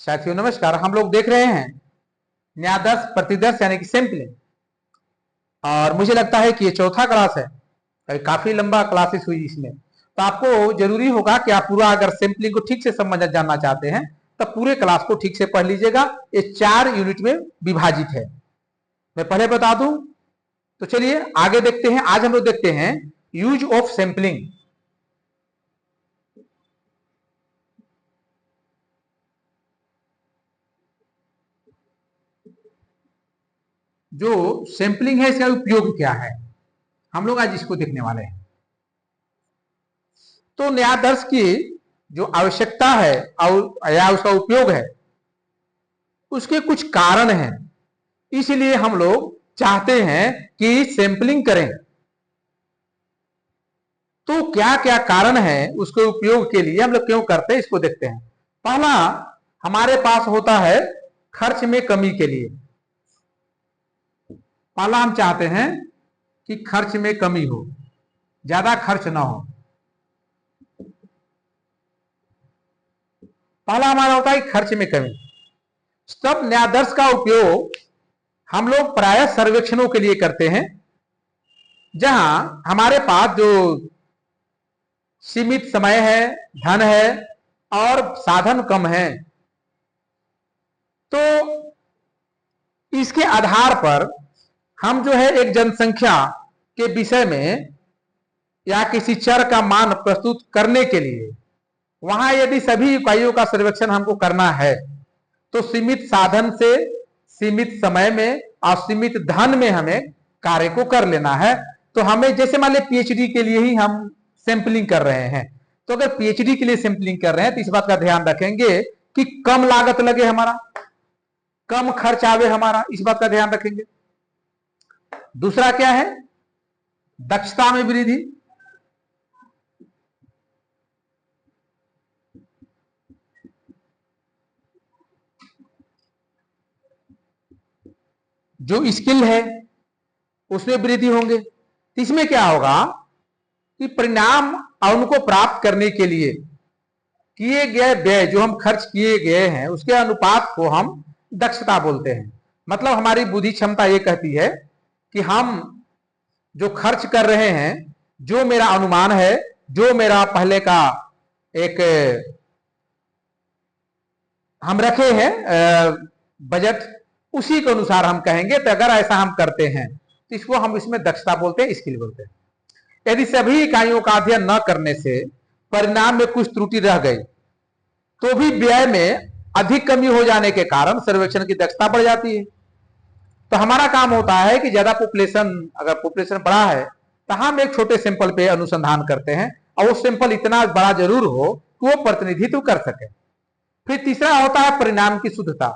साथियों नमस्कार। हम लोग देख रहे हैं न्यायादर्श प्रतिदर्श यानी कि सैंपलिंग, और मुझे लगता है कि ये चौथा क्लास है। काफी लंबा क्लासेस हुई इसमें, तो आपको जरूरी होगा कि आप पूरा अगर सैंपलिंग को ठीक से समझ जानना चाहते हैं तो पूरे क्लास को ठीक से पढ़ लीजिएगा। ये 4 यूनिट में विभाजित है, मैं पहले बता दूं। तो चलिए आगे देखते हैं। आज हम लोग देखते हैं यूज ऑफ सैंपलिंग। जो सैंपलिंग है इसका उपयोग क्या है, हम लोग आज इसको देखने वाले हैं। तो न्यायादर्श की जो आवश्यकता है और या उसका उपयोग है, उसके कुछ कारण हैं। इसलिए हम लोग चाहते हैं कि सैंपलिंग करें। तो क्या क्या कारण है उसके उपयोग के लिए, हम लोग क्यों करते हैं, इसको देखते हैं। पहला, हमारे पास होता है खर्च में कमी के लिए। पहला हम चाहते हैं कि खर्च में कमी हो, ज्यादा खर्च ना हो। पहला हमारा होता है खर्च में कमी। तब न्यायादर्श का उपयोग हम लोग प्राय सर्वेक्षणों के लिए करते हैं, जहां हमारे पास जो सीमित समय है, धन है और साधन कम है। तो इसके आधार पर हम जो है एक जनसंख्या के विषय में या किसी चर का मान प्रस्तुत करने के लिए वहां यदि सभी इकाइयों का सर्वेक्षण हमको करना है तो सीमित साधन से, सीमित समय में और सीमित धन में हमें कार्य को कर लेना है। तो हमें जैसे मान लीजिए पीएचडी के लिए ही हम सैंपलिंग कर रहे हैं, तो अगर पीएचडी के लिए सैंपलिंग कर रहे हैं तो इस बात का ध्यान रखेंगे कि कम लागत लगे, हमारा कम खर्च आवे, हमारा इस बात का ध्यान रखेंगे। दूसरा क्या है, दक्षता में वृद्धि। जो स्किल है उसमें वृद्धि होंगे। तो इसमें क्या होगा कि परिणाम उनको प्राप्त करने के लिए किए गए व्यय, जो हम खर्च किए गए हैं, उसके अनुपात को हम दक्षता बोलते हैं। मतलब हमारी बुद्धि क्षमता ये कहती है कि हम जो खर्च कर रहे हैं, जो मेरा अनुमान है, जो मेरा पहले का एक हम रखे हैं बजट, उसी के अनुसार हम कहेंगे। तो अगर ऐसा हम करते हैं तो इसको हम इसमें दक्षता बोलते हैं, स्किल बोलते हैं। यदि सभी इकाइयों का अध्ययन न करने से परिणाम में कुछ त्रुटि रह गई तो भी व्यय में अधिक कमी हो जाने के कारण सर्वेक्षण की दक्षता बढ़ जाती है। तो हमारा काम होता है कि ज्यादा पॉपुलेशन, अगर पॉपुलेशन बड़ा है तो हम एक छोटे सैंपल पे अनुसंधान करते हैं, और वो सैंपल इतना बड़ा जरूर हो कि वो प्रतिनिधित्व कर सके। फिर तीसरा होता है परिणाम की शुद्धता।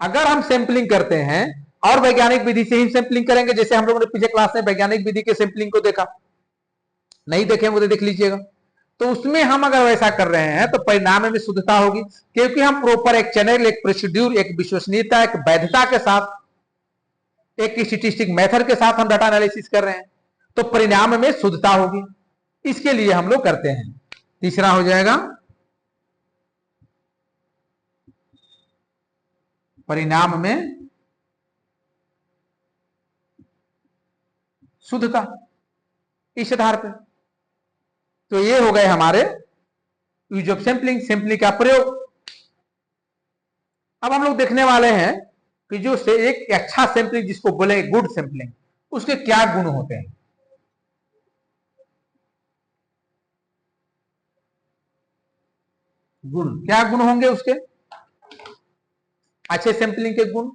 अगर हम सैंपलिंग करते हैं और वैज्ञानिक विधि से ही सैंपलिंग करेंगे, जैसे हम लोगों ने पिछले क्लास में वैज्ञानिक विधि के सैंपलिंग को देखा, नहीं देखे वो तो देख लीजिएगा। तो उसमें हम अगर वैसा कर रहे हैं तो परिणाम में शुद्धता होगी, क्योंकि हम प्रॉपर एक चैनल, एक प्रोसीड्यूर, एक विश्वसनीयता, एक वैधता के साथ, एक स्टैटिस्टिक मेथड के साथ हम डाटा एनालिसिस कर रहे हैं, तो परिणाम में शुद्धता होगी। इसके लिए हम लोग करते हैं। तीसरा हो जाएगा परिणाम में शुद्धता, इस आधार पर। तो ये हो गए हमारे यूज ऑफ सैंपलिंग, सैंपलिंग का प्रयोग। अब हम लोग देखने वाले हैं कि जो से एक अच्छा सैंपलिंग जिसको बोले गुड सैंपलिंग, उसके क्या गुण होते हैं। गुण, क्या गुण होंगे उसके अच्छे सैंपलिंग के गुण?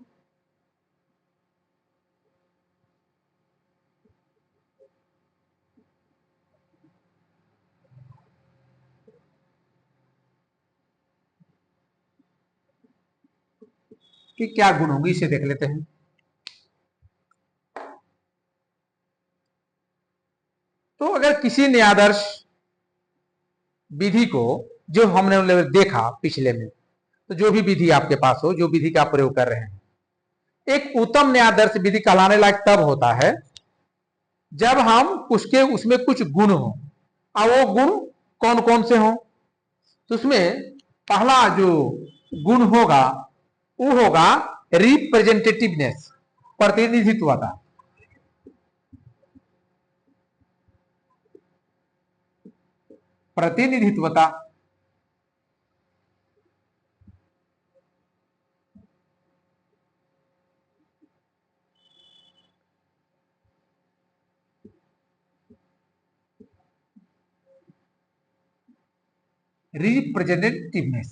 कि क्या गुण होंगे, इसे देख लेते हैं। तो अगर किसी न्यायादर्श विधि को जो हमने देखा पिछले में, तो जो भी विधि आपके पास हो, जो विधि का प्रयोग कर रहे हैं, एक उत्तम न्यायादर्श विधि कहलाने लायक तब होता है जब हम उसमें कुछ गुण हो। और वो गुण कौन कौन से हों? तो उसमें पहला जो गुण होगा वो होगा रिप्रेजेंटेटिवनेस, प्रतिनिधित्वता। प्रतिनिधित्वता रिप्रेजेंटेटिवनेस।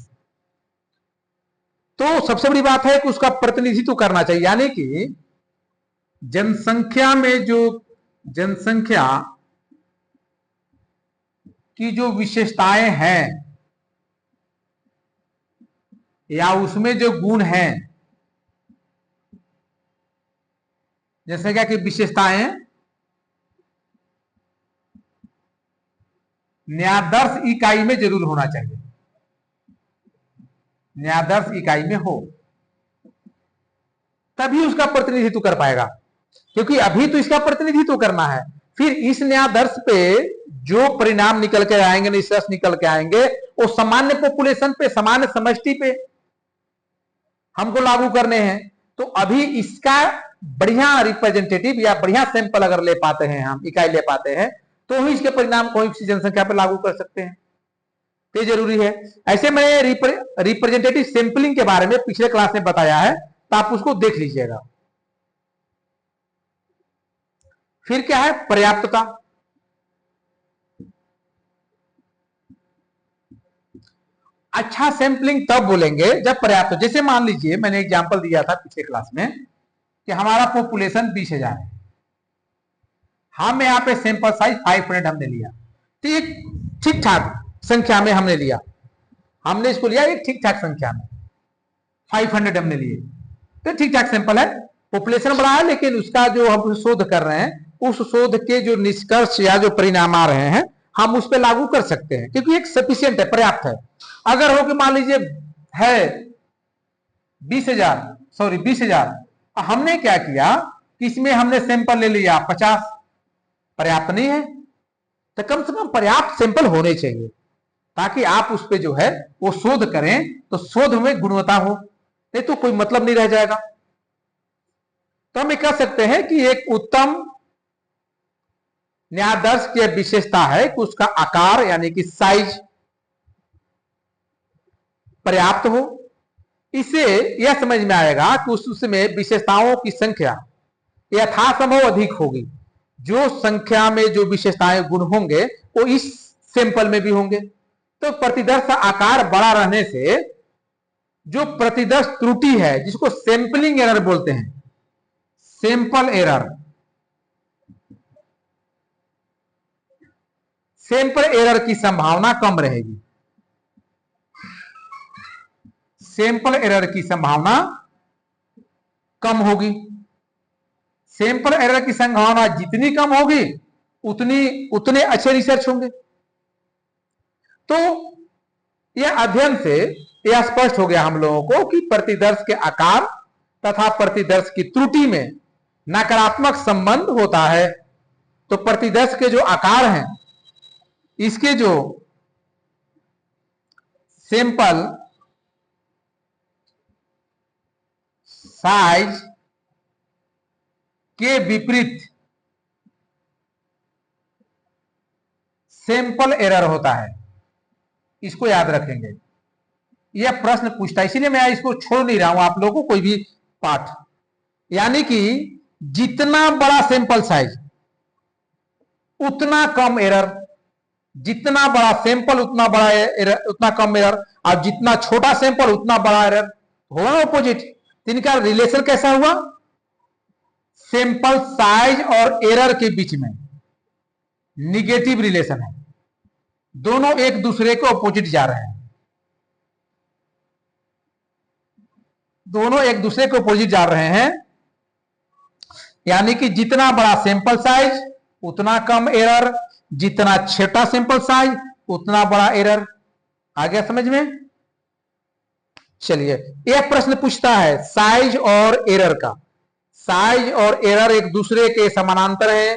तो सबसे बड़ी बात है कि उसका प्रतिनिधित्व करना चाहिए, यानी कि जनसंख्या में जो जनसंख्या की जो विशेषताएं हैं या उसमें जो गुण हैं, जनसंख्या की विशेषताएं न्यायादर्श इकाई में जरूर होना चाहिए, न्यायादर्श इकाई में हो तभी उसका प्रतिनिधित्व कर पाएगा, क्योंकि अभी तो इसका प्रतिनिधित्व करना है। फिर इस न्यायादर्श पे जो परिणाम निकल के आएंगे, निष्कर्ष निकल के आएंगे, वो सामान्य पॉपुलेशन पे, सामान्य समष्टि पे हमको लागू करने हैं। तो अभी इसका बढ़िया रिप्रेजेंटेटिव या बढ़िया सैंपल अगर ले पाते हैं, हम इकाई ले पाते हैं, तो ही इसके परिणाम कोई सी जनसंख्या पर लागू कर सकते हैं। ये जरूरी है। ऐसे मैंने रिप्रेजेंटेटिव सैंपलिंग के बारे में पिछले क्लास में बताया है, तो आप उसको देख लीजिएगा। फिर क्या है, पर्याप्तता। अच्छा सैंपलिंग तब बोलेंगे जब पर्याप्त, जैसे मान लीजिए मैंने एग्जांपल दिया था पिछले क्लास में कि हमारा पॉपुलेशन 20,000 है, हम यहाँ पे सैंपल साइज 500 हमने लिया, तो एक ठीक ठाक संख्या में हमने लिया, हमने इसको लिया एक ठीक ठाक संख्या में 500 हमने लिए, तो ठीक ठाक सैंपल है। पॉपुलेशन बड़ा है, लेकिन उसका जो हम शोध कर रहे हैं, उस शोध के जो निष्कर्ष या जो परिणाम आ रहे हैं, हम उस पर लागू कर सकते हैं, क्योंकि एक सफिशियंट है, पर्याप्त है। अगर हो कि मान लीजिए है 20,000, हमने क्या किया कि इसमें हमने सैंपल ले लिया 50, पर्याप्त नहीं है। तो कम से कम पर्याप्त सैंपल होने चाहिए, ताकि आप उस पर जो है वो शोध करें, तो शोध में गुणवत्ता हो, नहीं तो कोई मतलब नहीं रह जाएगा। तो हम कह सकते हैं कि एक उत्तम न्यायादर्श की विशेषता है कि उसका आकार यानी कि साइज पर्याप्त हो। इससे यह समझ में आएगा कि उसमें विशेषताओं की संख्या यथासंभव अधिक होगी। जो संख्या में जो विशेषताएं गुण होंगे वो इस सैंपल में भी होंगे। तो प्रतिदर्श आकार बड़ा रहने से जो प्रतिदर्श त्रुटि है, जिसको सैंपलिंग एरर बोलते हैं, सैंपल एरर, सैंपल एरर की संभावना कम रहेगी। सैंपल एरर की संभावना कम होगी। सैंपल एरर की संभावना जितनी कम होगी उतने अच्छे रिसर्च होंगे। तो यह अध्ययन से यह स्पष्ट हो गया हम लोगों को कि प्रतिदर्श के आकार तथा प्रतिदर्श की त्रुटि में नकारात्मक संबंध होता है। तो प्रतिदर्श के जो आकार हैं, इसके जो सैंपल साइज के विपरीत सैंपल एरर होता है, इसको याद रखेंगे। यह प्रश्न पूछता है, इसीलिए मैं इसको छोड़ नहीं रहा हूं आप लोगों को कोई भी पाठ। यानी कि जितना बड़ा सैंपल साइज उतना कम एरर, जितना बड़ा सैंपल उतना बड़ा एरर, उतना कम एरर, और जितना छोटा सैंपल उतना बड़ा एरर। हुआ ऑपोजिट। इनका रिलेशन कैसा हुआ? सैंपल साइज और एरर के बीच में निगेटिव रिलेशन है, दोनों एक दूसरे के ऑपोजिट जा रहे हैं, दोनों एक दूसरे के ऑपोजिट जा रहे हैं। यानी कि जितना बड़ा सैंपल साइज उतना कम एरर, जितना छोटा सैंपल साइज उतना बड़ा एरर। आ गया समझ में? चलिए, यह प्रश्न पूछता है साइज और एरर का। साइज और एरर एक दूसरे के समानांतर है,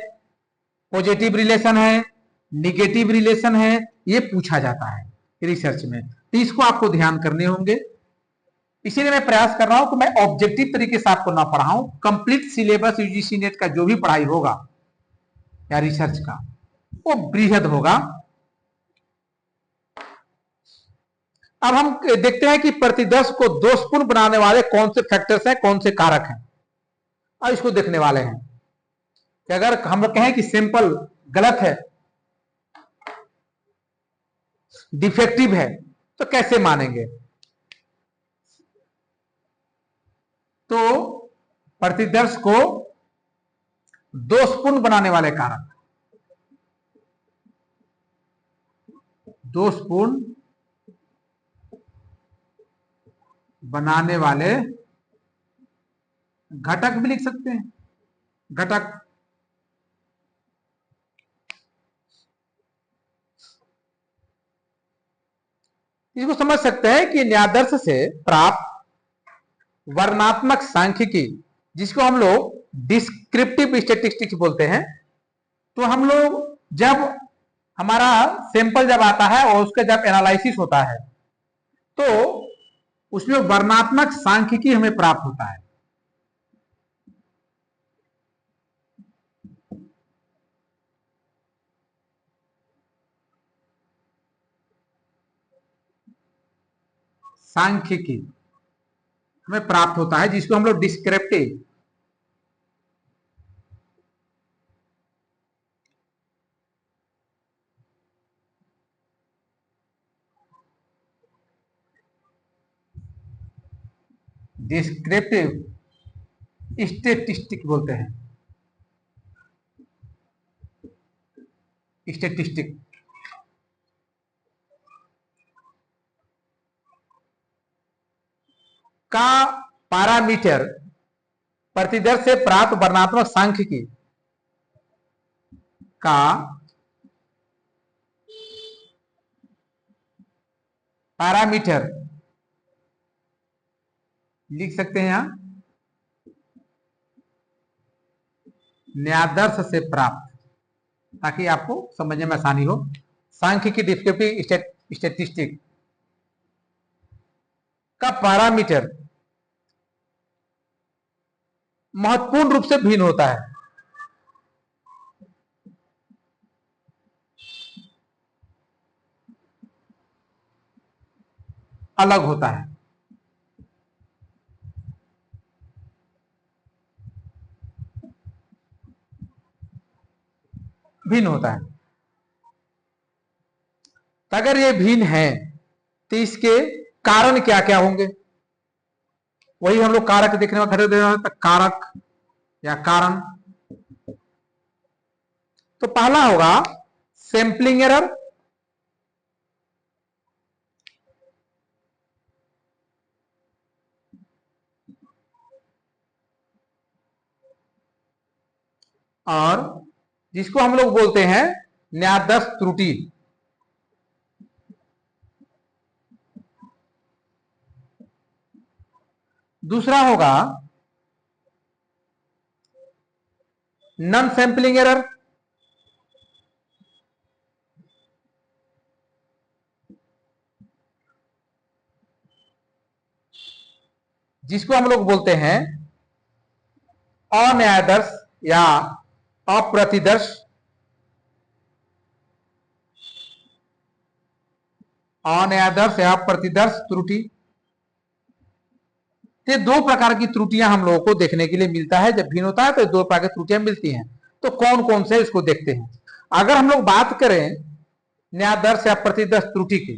पॉजिटिव रिलेशन है, निगेटिव रिलेशन है, ये पूछा जाता है रिसर्च में। तो इसको आपको ध्यान करने होंगे। इसीलिए मैं प्रयास कर रहा हूं कि मैं ऑब्जेक्टिव तरीके से आपको ना पढ़ाऊं, कंप्लीट सिलेबस यूजीसी नेट का जो भी पढ़ाई होगा या रिसर्च का वो बृहद होगा। अब हम देखते हैं कि प्रतिदर्श को दोषपूर्ण बनाने वाले कौन से फैक्टर्स हैं, कौन से कारक हैं, और इसको देखने वाले हैं कि अगर हम लोग कहें कि सैंपल गलत है, डिफेक्टिव है, तो कैसे मानेंगे। तो प्रतिदर्श को दोषपूर्ण बनाने वाले कारक, दोषपूर्ण बनाने वाले घटक भी लिख सकते हैं, घटक। इसको समझ सकते हैं कि न्यायादर्श से प्राप्त वर्णनात्मक सांख्यिकी, जिसको हम लोग डिस्क्रिप्टिव स्टैटिस्टिक्स बोलते हैं, तो हम लोग जब हमारा सैंपल जब आता है और उसका जब एनालिसिस होता है तो उसमें वर्णनात्मक सांख्यिकी हमें प्राप्त होता है। सांख्यिकी हमें प्राप्त होता है जिसको हम लोग डिस्क्रिप्टिव स्टेटिस्टिक बोलते हैं, स्टेटिस्टिक। का पैरामीटर प्रतिदर्श से प्राप्त वर्णनात्मक सांख्यिकी का पैरामीटर लिख सकते हैं यहां, न्यायादर्श से प्राप्त, ताकि आपको समझने में आसानी हो। सांख्यिकी डिस्क्रिप्टिव स्टैटिस्टिक का पैरामीटर महत्वपूर्ण रूप से भिन्न होता है। अलग होता है। भिन्न होता है। तो अगर ये भिन्न है तो इसके कारण क्या क्या होंगे, वही हम लोग कारक देखने में खड़े तो कारक या कारण। तो पहला होगा सैंपलिंग एरर, और जिसको हम लोग बोलते हैं न्यायादर्श त्रुटि। दूसरा होगा नॉन सैंपलिंग एरर, जिसको हम लोग बोलते हैं अन्यायदर्श या अप्रतिदर्श, अन्यायदर्श या प्रतिदर्श त्रुटि। ये दो प्रकार की त्रुटियां हम लोगों को देखने के लिए मिलता है। जब भिन्न होता है तो दो प्रकार की त्रुटियां मिलती हैं। तो कौन कौन से इसको देखते हैं। अगर हम लोग बात करें न्यायादर्श या प्रतिदर्श त्रुटि की,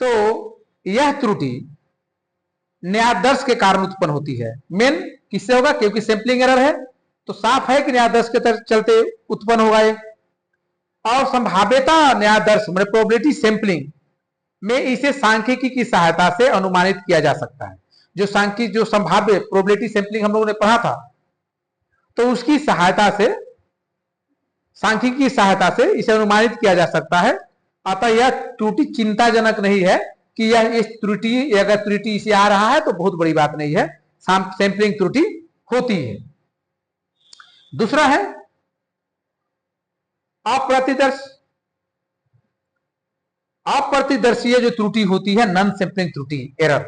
तो यह त्रुटि न्यायादर्श के कारण उत्पन्न होती है। मेन किससे होगा, क्योंकि सैंपलिंग एरर है तो साफ है कि न्यायादर्श के चलते उत्पन्न होगा ये। और संभाव्यता न्यायादर्श मतलब प्रोबेबिलिटी सैंपलिंग में इसे सांख्यिकी की सहायता से अनुमानित किया जा सकता है। जो संभाव्य प्रोबेबिलिटी सैंपलिंग हम लोगों ने पढ़ा था, तो उसकी सहायता से, सांख्यिकी की सहायता से इसे अनुमानित किया जा सकता है। अतः यह त्रुटि चिंताजनक नहीं है कि यह इस त्रुटि, अगर त्रुटि इसे आ रहा है तो बहुत बड़ी बात नहीं है, सैंपलिंग त्रुटि होती है। दूसरा है अप्रतिदर्श। अप्रतिदर्शीय जो त्रुटि होती है, नॉन सैंपलिंग त्रुटि एरर,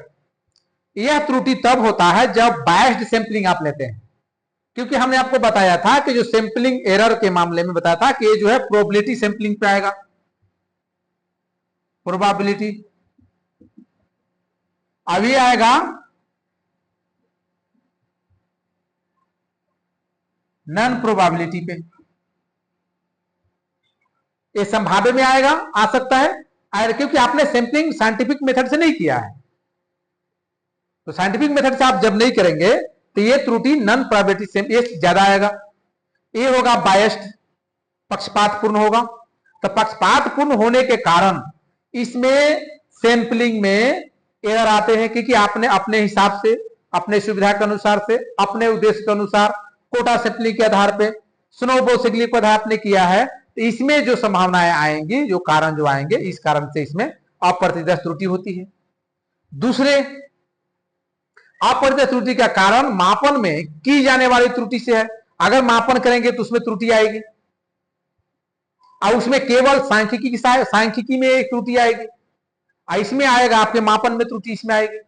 यह त्रुटि तब होता है जब बायस्ड सैंपलिंग आप लेते हैं, क्योंकि हमने आपको बताया था कि जो सैंपलिंग एरर के मामले में बताया था कि ये जो है प्रोबेबिलिटी सैंपलिंग पे आएगा, प्रोबेबिलिटी। अभी आएगा नॉन प्रोबेबिलिटी पे, ये संभाव्य में आएगा, आ सकता है, क्योंकि आपने सैंपलिंग साइंटिफिक मेथड से नहीं किया है। तो साइंटिफिक मेथड से आप जब नहीं करेंगे तो ये त्रुटि नॉन प्रोबेबिलिटी ये ज्यादा आएगा। ये होगा बायस्ड, पक्षपातपूर्ण होगा। तो पक्षपातपूर्ण होने के कारण इसमें सैंपलिंग में एरर आते हैं, क्योंकि आपने अपने हिसाब से, अपने सुविधा के अनुसार से, अपने उद्देश्य के अनुसार कोटा सैंपलिंग के आधार पे, स्नोबॉल सिग्लिंग के आधार आपने किया है, तो इसमें जो संभावनाएं आएंगी, जो कारण जो आएंगे, इस कारण से इसमें अप्रतिदर्श त्रुटि होती है। दूसरे, अप्रतिदर्श त्रुटि का कारण मापन में की जाने वाली त्रुटि से है। अगर मापन करेंगे तो उसमें त्रुटि आएगी, और उसमें केवल सांख्यिकी में एक त्रुटि आएगी, इसमें आएगा आपके मापन में त्रुटि, इसमें आएगी।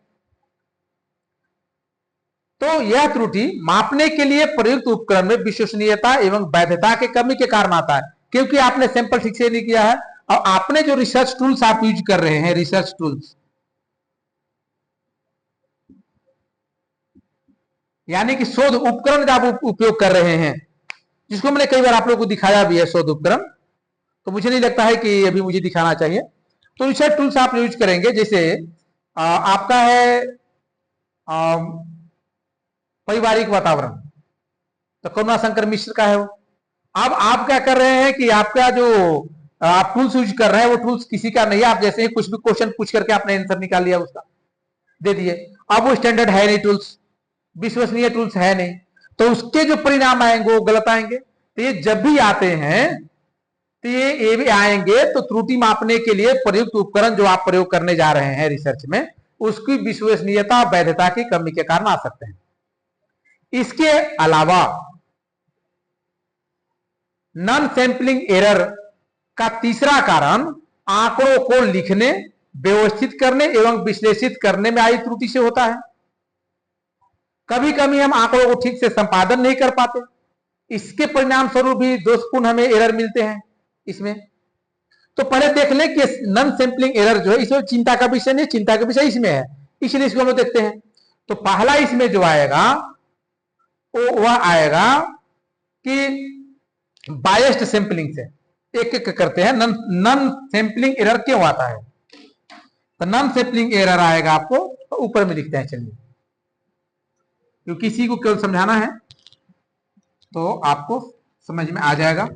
तो यह त्रुटि मापने के लिए प्रयुक्त उपकरण में विश्वसनीयता एवं वैधता के कमी के कारण आता है, क्योंकि आपने सैंपल ठीक से नहीं किया है, और आपने जो रिसर्च टूल्स आप यूज कर रहे हैं, रिसर्च टूल्स यानी कि शोध उपकरण का आप उपयोग कर रहे हैं, जिसको मैंने कई बार आप लोगों को दिखाया भी है, शोध उपकरण, तो मुझे नहीं लगता है कि अभी मुझे दिखाना चाहिए। तो रिसर्च टूल्स आप यूज करेंगे, जैसे आपका है पारिवारिक वातावरण, तो करुणा शंकर मिश्र का है वो। अब आप क्या कर रहे हैं कि आपका जो आप टूल्स यूज कर रहे हैं वो टूल्स किसी का नहीं है, आप जैसे ही कुछ भी क्वेश्चन पूछ करके आपने आंसर निकाल लिया, उसका दे दिए। अब वो स्टैंडर्ड है नहीं, टूल्स विश्वसनीय टूल्स है नहीं, तो उसके जो परिणाम आएंगे वो गलत आएंगे। तो ये जब भी आते हैं तो ये भी आएंगे, तो त्रुटि मापने के लिए प्रयुक्त उपकरण जो आप प्रयोग करने जा रहे हैं रिसर्च में, उसकी विश्वसनीयता वैधता की कमी के कारण आ सकते हैं। इसके अलावा नॉन सैंपलिंग एरर का तीसरा कारण आंकड़ों को लिखने, व्यवस्थित करने एवं विश्लेषित करने में आई त्रुटि से होता है। कभी कभी हम आंकड़ों को ठीक से संपादन नहीं कर पाते, इसके परिणाम स्वरूप भी दोषपूर्ण हमें एरर मिलते हैं इसमें। तो पहले देख लें कि नॉन सैंपलिंग एरर जो है, इसमें चिंता का विषय नहीं, चिंता का विषय इसमें है, इसलिए इसको हम लोग देखते हैं। तो पहला इसमें जो आएगा वह आएगा कि बायस्ड सैंपलिंग से, एक एक करते हैं। नॉन सैंपलिंग एरर क्यों आता है? तो नॉन सैंपलिंग एरर आएगा आपको, तो ऊपर में लिखते हैं, चलिए, क्योंकि इसी को केवल समझाना है तो आपको समझ में आ जाएगा।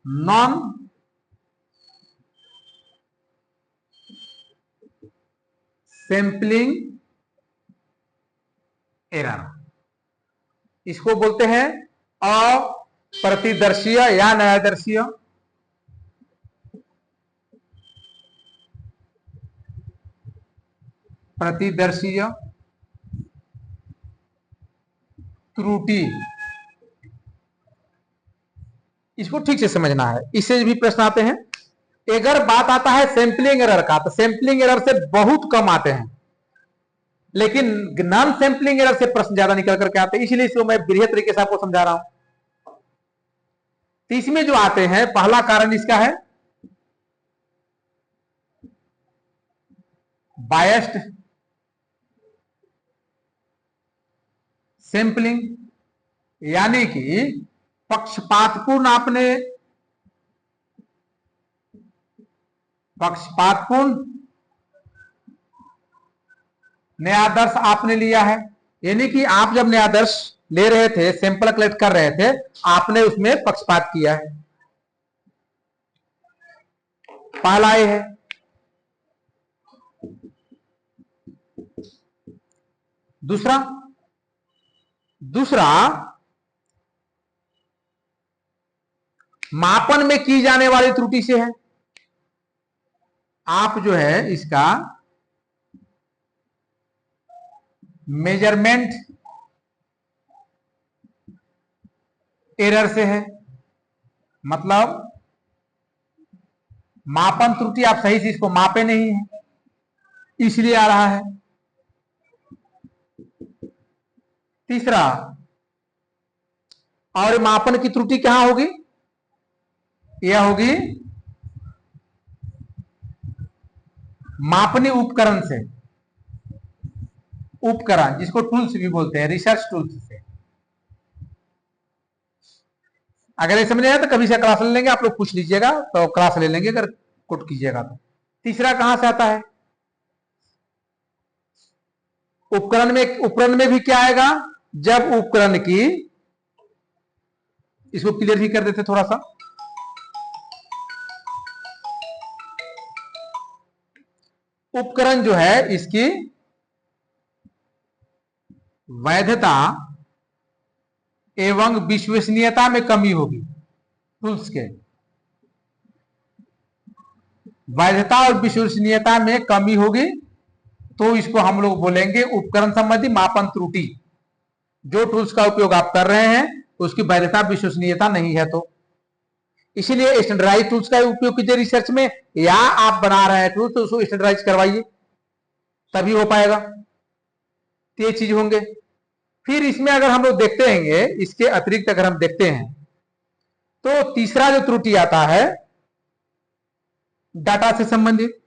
नॉन सैंपलिंग एरर, इसको बोलते हैं अप्रतिदर्शीय या न्यायदर्शीय। प्रतिदर्शीय त्रुटि, इसको ठीक से समझना है, इससे भी प्रश्न आते हैं। अगर बात आता है सैंपलिंग एरर का, तो सैंपलिंग एरर से बहुत कम आते हैं, लेकिन नॉन सैंपलिंग एरर से प्रश्न ज्यादा निकल करके आते हैं, इसलिए इसको मैं बृहत तरीके से आपको समझा रहा हूं। तो इसमें जो आते हैं, पहला कारण इसका है बायस्ड सैंपलिंग, यानी कि पक्षपातपूर्ण न्यायादर्श आपने लिया है। यानी कि आप जब न्यायादर्श ले रहे थे, सैंपल कलेक्ट कर रहे थे, आपने उसमें पक्षपात किया है, पहला ये है। दूसरा मापन में की जाने वाली त्रुटि से है। आप जो है इसका मेजरमेंट एरर से है, मतलब मापन त्रुटि, आप सही से इसको मापे नहीं है इसलिए आ रहा है। तीसरा, और मापन की त्रुटि कहां होगी, यह होगी मापनी उपकरण से, उपकरण जिसको टूल्स भी बोलते हैं, रिसर्च टूल्स से। अगर ये समझ आया तो कभी से क्लास ले लेंगे, आप लोग पूछ लीजिएगा तो क्लास ले लेंगे अगर कोट कीजिएगा तो। तीसरा कहां से आता है, उपकरण में भी क्या आएगा, जब उपकरण की, इसको क्लियर भी कर देते थोड़ा सा, उपकरण जो है इसकी वैधता एवं विश्वसनीयता में कमी होगी, टूल्स के वैधता और विश्वसनीयता में कमी होगी, तो इसको हम लोग बोलेंगे उपकरण संबंधी मापन त्रुटि। जो टूल्स का उपयोग आप कर रहे हैं उसकी वैधता विश्वसनीयता नहीं है, तो इसीलिए स्टैंडर्डाइज टूल्स का उपयोग कीजिए रिसर्च में, या आप बना रहे हैं टूल्स तो उसको स्टैंडर्डाइज करवाइए, तभी हो पाएगा। तो ये चीज होंगे। फिर इसमें अगर हम लोग देखते हैं, इसके अतिरिक्त अगर हम देखते हैं तो तीसरा जो त्रुटि आता है डाटा से संबंधित,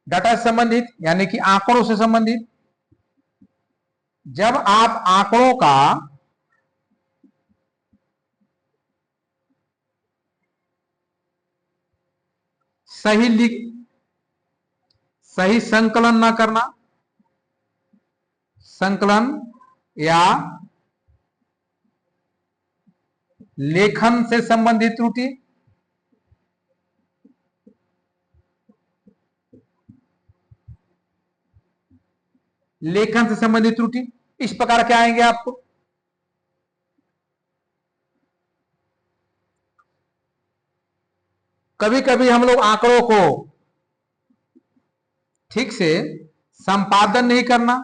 डाटा से संबंधित यानी कि आंकड़ों से संबंधित। जब आप आंकड़ों का सही संकलन ना करना, संकलन या लेखन से संबंधित त्रुटि, लेखन से संबंधित त्रुटि इस प्रकार के आएंगे आपको। कभी कभी हम लोग आंकड़ों को ठीक से संपादन नहीं करना,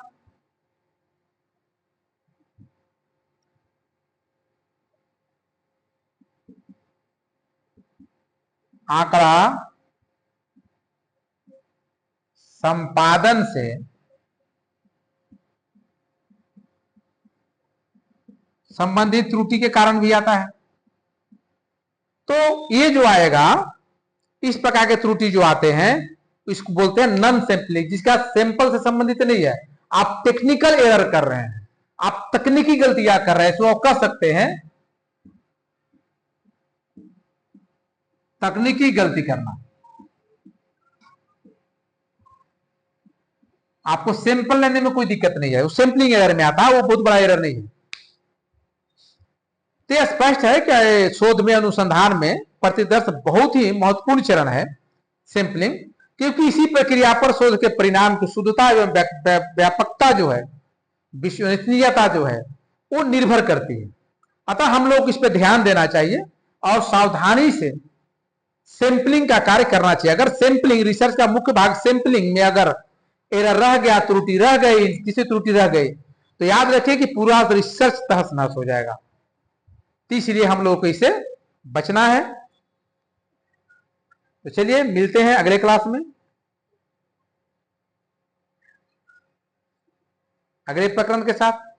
आंकड़ा संपादन से संबंधित त्रुटि के कारण भी आता है। तो ये जो आएगा, इस प्रकार के त्रुटि जो आते हैं इसको बोलते हैं नॉन सैंपलिंग, जिसका सैंपल से संबंधित नहीं है, आप टेक्निकल एरर कर रहे हैं, आप तकनीकी गलतियां कर रहे हैं, इसको आप कह सकते हैं तकनीकी गलती करना। आपको सैंपल लेने में कोई दिक्कत नहीं है, वो सैंपलिंग एरर में आता है, वो बहुत बड़ा एरर नहीं है। तो यह स्पष्ट है कि शोध में, अनुसंधान में प्रतिदर्श बहुत ही महत्वपूर्ण चरण है सैंपलिंग, क्योंकि इसी प्रक्रिया पर शोध के परिणाम की शुद्धता एवं व्यापकता जो है, विश्वसनीयता जो है, वो निर्भर करती है। अतः हम लोग इस पर ध्यान देना चाहिए और सावधानी से सैंपलिंग का कार्य करना चाहिए। अगर सैंपलिंग, रिसर्च का मुख्य भाग सैंपलिंग में अगर एरर रह गया, त्रुटि रह गई, किसी त्रुटि रह गई, तो याद रखिए कि पूरा रिसर्च तहस नहस हो जाएगा। तो इसलिए हम लोगों को इसे बचना है। तो चलिए मिलते हैं अगले क्लास में, अगले प्रकरण के साथ।